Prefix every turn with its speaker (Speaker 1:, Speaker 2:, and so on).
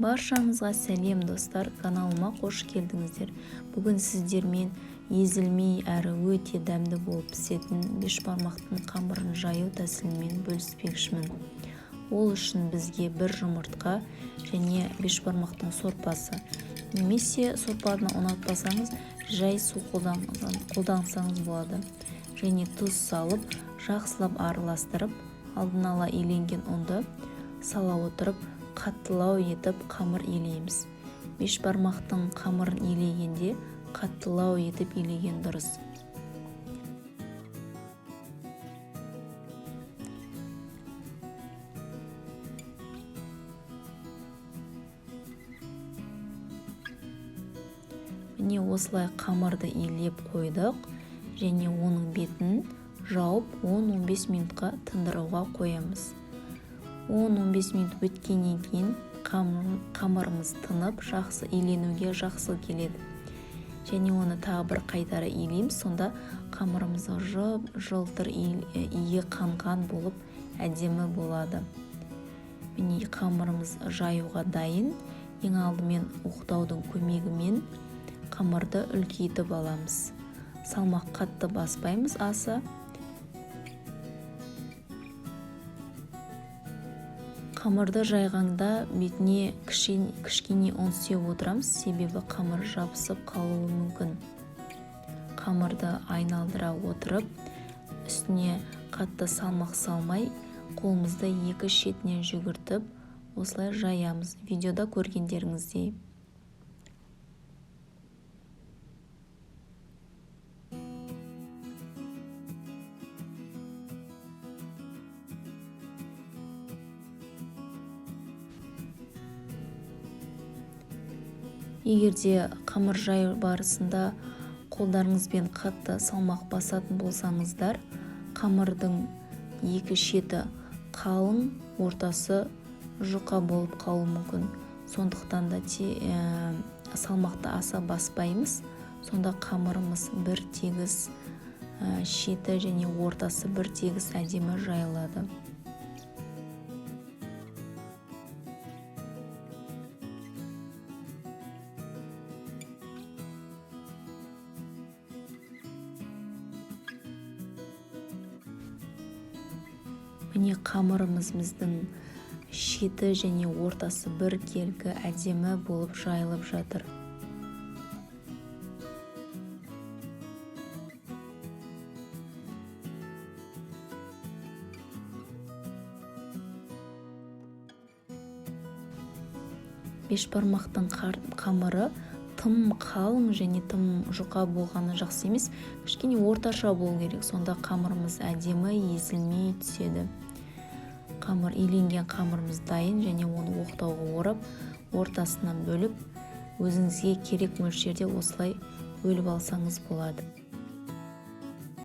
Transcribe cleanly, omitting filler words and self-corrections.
Speaker 1: Баршаңызға сәлем достар, каналыма қош келдіңіздер. Бүгін сіздермен езілмей әрі өте дәмді болып пісетін бешбармақтың қамырын жаю тәсілімен бөліспекшімін. Ол үшін бізге бір жұмыртқа және бешбармақтың сорпасы, немесе сорпаны ұнатпасаңыз жай су қолдансаңыз болады. Және тұз салып, жақсылап араластырып, алдын ала иленген ұнды сала отырып, қаттылау етіп қамыр илейміз. Бешбармақтың қамырын илегенде қаттылау етіп илеген дұрыс. Міне осылай қамырды илеп қойдық және оның бетін жауып 10-15 минутқа тындыруға қоямыз. 10-15 минут өткеннен кейін қамырымыз тынып, жақсы иленуге жақсы келеді. Және оны тағы бір қайтара илейміз, сонда қамырымыз жылтыр иі қанған болып әдемі болады. Міне қамырымыз жаюға дайын. Ең алдымен оқтаудың көмегімен қамырды үлкейтіп аламыз. Салмақ қатты баспаймыз аса. Қамырды жайғанда бетіне кішкене ұн сеуіп отырамыз, себебі қамыр жабысып қалуы мүмкін. Қамырды айналдыра отырып, үстіне қатты салмақ салмай, қолымызды екі шетінен жүгіртіп, осылай жаямыз. Видеода көргендеріңіздей. Егерде қамыр жаю барысында қолдарыңызбен қатты салмақ басатын болсаңыздар, қамырдың екі шеті қалың, ортасы жұқа болып қалуы мүмкін. Сондықтан да салмақты аса баспаймыз. Сонда қамырымыз бір тегіс, шеті және ортасы бір тегіс әдемі жайылады. Міне қамырымыз біздің шеті және ортасы бір келгі әдемі болып жайылып жатыр. Бешбармақтың қамыры тым қалың және тым жұқа болғаны жақсы емес, кішкене орташа болу керек. Сонда қамырымыз әдемі езілмей түседі. Қамыр иленген қамырымыз дайын және оны оқтауға орап, ортасынан бөліп, өзіңізге керек мөлшерде осылай бөліп алсаңыз болады.